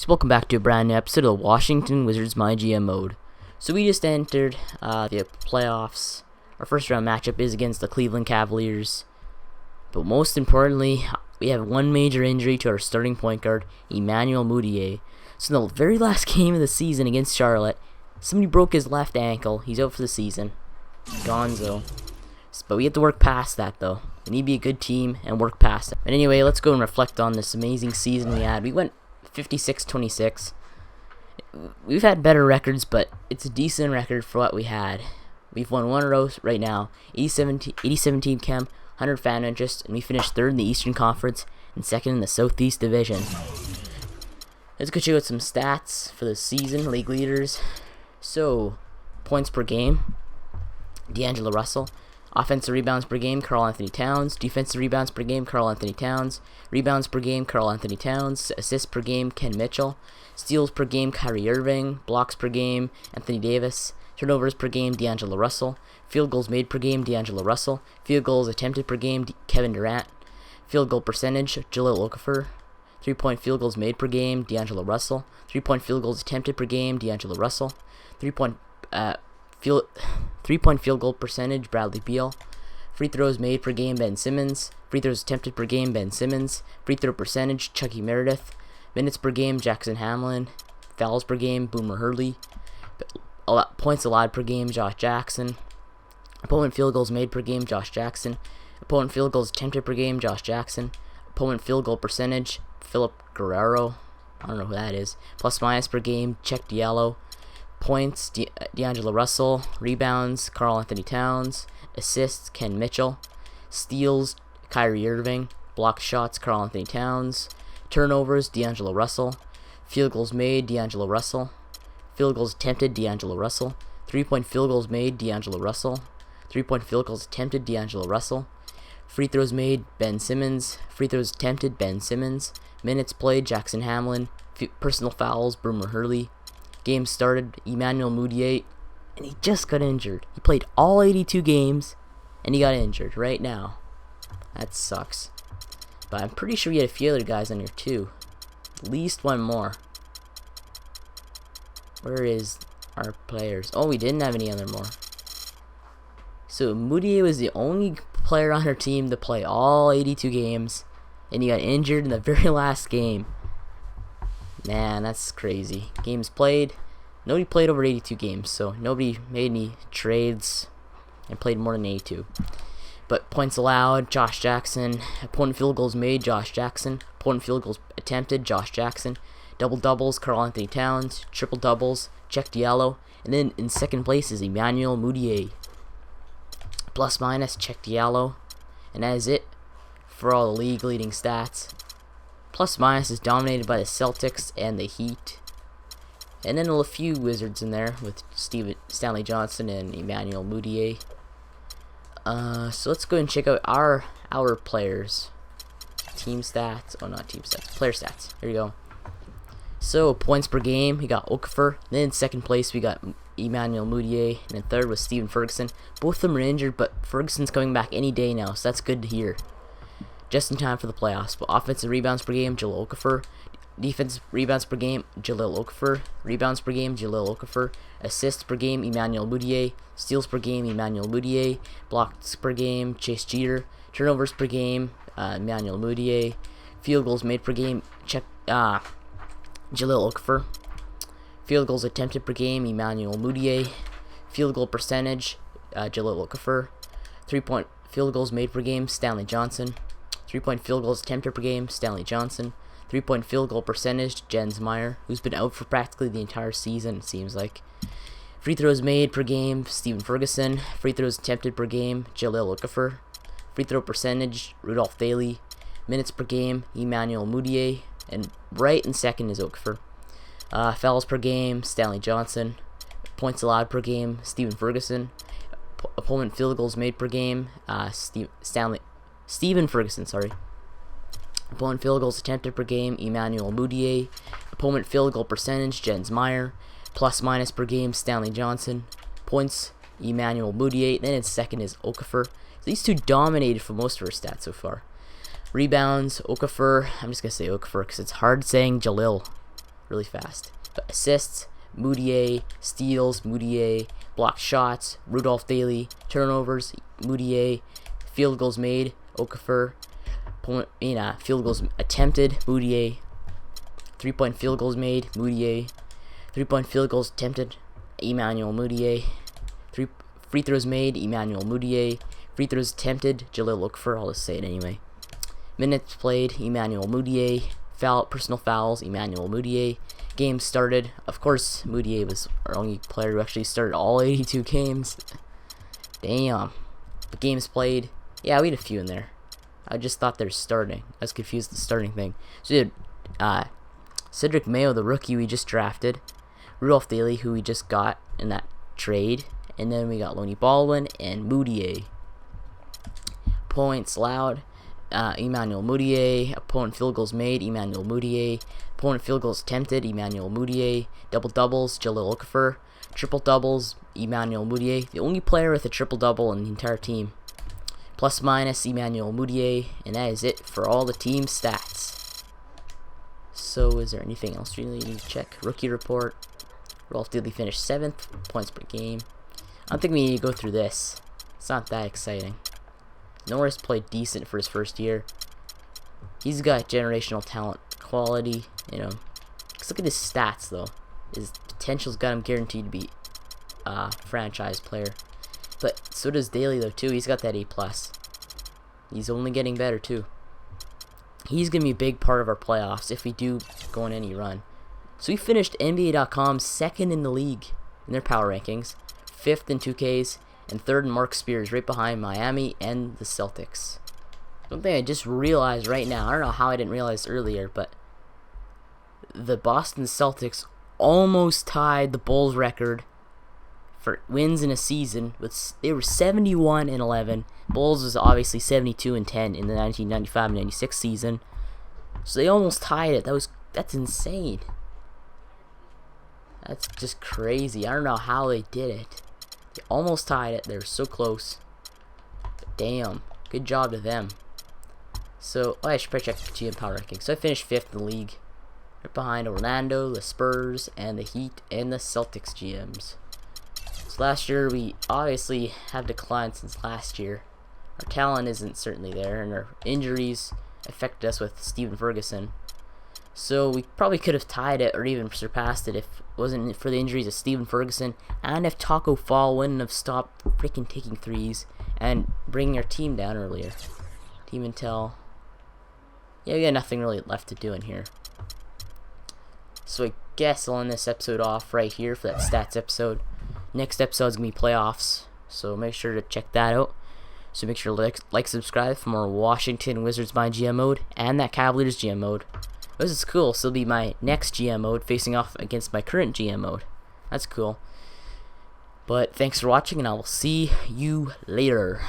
So welcome back to a brand new episode of the Washington Wizards MyGM mode. So we just entered the playoffs. Our first round matchup is against the Cleveland Cavaliers. But most importantly, we have one major injury to our starting point guard, Emmanuel Mudiay. So in the very last game of the season against Charlotte, somebody broke his left ankle. He's out for the season. Gonzo. But we have to work past that though. We need to be a good team and work past it. But anyway, let's go and reflect on this amazing season we had. We went 56-26. We've had better records, but it's a decent record for what we had. We've won one row right now, 87 team chem, 100 fan interest, and we finished third in the Eastern Conference and second in the Southeast Division. Let's go check out some stats for the season, league leaders. So, points per game, D'Angelo Russell. Offensive rebounds per game, Karl-Anthony Towns. Defensive rebounds per game, Karl-Anthony Towns. Rebounds per game, Karl-Anthony Towns. Assists per game, Ken Mitchell. Steals per game, Kyrie Irving. Blocks per game, Anthony Davis. Turnovers per game, D'Angelo Russell. Field goals made per game, D'Angelo Russell. Field goals attempted per game, Kevin Durant. Field goal percentage, Jahlil Okafor. 3-point field goals made per game, D'Angelo Russell. 3-point field goals attempted per game, D'Angelo Russell. 3-point field goal percentage, Bradley Beal. Free throws made per game, Ben Simmons. Free throws attempted per game, Ben Simmons. Free throw percentage, Chucky Meredith. Minutes per game, Jackson Hamlin. Fouls per game, Boomer Hurley. Points allowed per game, Josh Jackson. Opponent field goals made per game, Josh Jackson. Opponent field goals attempted per game, Josh Jackson. Opponent field goal percentage, Philip Guerrero. I don't know who that is. Plus minus per game, Check Diallo. Points, D'Angelo Russell. Rebounds, Karl-Anthony Towns. Assists, Ken Mitchell. Steals, Kyrie Irving. Blocked shots, Karl-Anthony Towns. Turnovers, D'Angelo Russell. Field goals made, D'Angelo Russell. Field goals attempted, D'Angelo Russell. 3-point field goals made, D'Angelo Russell. 3-point field goals attempted, D'Angelo Russell. Free throws made, Ben Simmons. Free throws attempted, Ben Simmons. Minutes played, Jackson Hamlin. Personal fouls, Boomer Hurley. Game started, Emmanuel Mudiay, and he just got injured. He played all 82 games, and he got injured right now. That sucks. But I'm pretty sure we had a few other guys on here too. At least one more. Where is our players? Oh, we didn't have any other more. So Mudiay was the only player on our team to play all 82 games, and he got injured in the very last game. Man, that's crazy. Games played. Nobody played over 82 games, so nobody made any trades and played more than 82. But points allowed, Josh Jackson. Opponent field goals made, Josh Jackson. Opponent field goals attempted, Josh Jackson. Double doubles, Karl-Anthony Towns. Triple doubles, Check Diallo. And then in second place is Emmanuel Mudiay. Plus minus, Check Diallo. And that is it for all the league leading stats. Plus minus is dominated by the Celtics and the Heat. And then a few Wizards in there with Stanley Johnson and Emmanuel Mudiay. So let's go and check out our players. Team stats. Oh, not team stats. Player stats. Here you go. So points per game, we got Okafor. Then in second place we got Emmanuel Mudiay. And then third was Steven Ferguson. Both of them are injured, but Ferguson's coming back any day now, so that's good to hear. Just in time for the playoffs. But offensive rebounds per game, Jahlil Okafor. Defensive rebounds per game, Jahlil Okafor. Rebounds per game, Jahlil Okafor. Assists per game, Emmanuel Mudiay. Steals per game, Emmanuel Mudiay. Blocks per game, Chase Jeter. Turnovers per game, Emmanuel Mudiay. Field goals made per game, Jahlil Okafor. Field goals attempted per game, Emmanuel Mudiay. Field goal percentage, Jahlil Okafor. 3-point field goals made per game, Stanley Johnson. 3-point field goals attempted per game, Stanley Johnson. 3-point field goal percentage, Jens Meyer, who's been out for practically the entire season, it seems like. Free throws made per game, Steven Ferguson. Free throws attempted per game, Jahlil Okafor. Free throw percentage, Rudolph Daly. Minutes per game, Emmanuel Mudiay. And right in second is Okafor. Fouls per game, Stanley Johnson. Points allowed per game, Steven Ferguson. Opponent field goals made per game, Steven Ferguson, sorry. Opponent field goals attempted per game, Emmanuel Mudiay. Opponent field goal percentage, Jens Meyer. Plus minus per game, Stanley Johnson. Points, Emmanuel Mudiay. Then in second is Okafor. So these two dominated for most of our stats so far. Rebounds, Okafor. I'm just going to say Okafor because it's hard saying Jahlil. really fast. But assists, Moutier. Steals, Moutier. Blocked shots, Rudolph Daly. Turnovers, Moutier. Field goals made, Okafor. Field goals attempted, Moutier. 3-point field goals made, Moutier. 3-point field goals attempted, Emmanuel Moutier. Free throws made, Emmanuel Moutier. Free throws attempted, Jahlil Okafor. I'll just say it anyway. Minutes played, Emmanuel Moutier. Personal fouls, Emmanuel Moutier. Games started, of course, Moutier was our only player who actually started all 82 games. Damn. But games played, yeah, we had a few in there. I just thought they're starting. I was confused with the starting thing. So we had Cedric Mayo, the rookie we just drafted. Rudolph Daly, who we just got in that trade. And then we got Lonnie Baldwin and Moutier. Points allowed, Emmanuel Moutier. Opponent field goals made, Emmanuel Moutier. Opponent field goals attempted, Emmanuel Moutier. Double doubles, Jahlil Okafor. Triple doubles, Emmanuel Moutier. The only player with a triple double in the entire team. Plus minus, Emmanuel Moutier. And that is it for all the team stats. So is there anything else we really need to check? Rookie report. Rudolph Daly finished 7th, points per game. I don't think we need to go through this. It's not that exciting. Norris played decent for his first year. He's got generational talent, quality, you know. Just look at his stats, though. His potential's got him guaranteed to be a franchise player. But so does Daly, though, too. He's got that A+. He's only getting better, too. He's going to be a big part of our playoffs if we do go on any run. So we finished NBA.com second in the league in their power rankings, 5th in 2Ks, and 3rd in Mark Spears, right behind Miami and the Celtics. Something I just realized right now, I don't know how I didn't realize earlier, but the Boston Celtics almost tied the Bulls record for wins in a season. They were 71-11. Bulls was obviously 72-10 in the 1995-96 season. So they almost tied it. That's insane. That's just crazy. I don't know how they did it. They almost tied it. They were so close. But damn. Good job to them. So, I should probably check the GM power ranking. So I finished 5th in the league. Right behind Orlando, the Spurs, and the Heat, and the Celtics GMs. So last year, we obviously have declined since last year. Our talent isn't certainly there, and our injuries affected us with Steven Ferguson. So we probably could have tied it or even surpassed it if it wasn't for the injuries of Steven Ferguson, and if Taco Fall wouldn't have stopped freaking taking threes and bringing our team down earlier. Team Intel. Yeah, we got nothing really left to do in here. So I guess I'll end this episode off right here for that stats episode. Next episode is going to be playoffs, so make sure to check that out. So make sure to like, subscribe for more Washington Wizards MyGM mode and that Cavaliers GM mode. This is cool, so it'll be my next GM mode facing off against my current GM mode. That's cool. But thanks for watching, and I will see you later.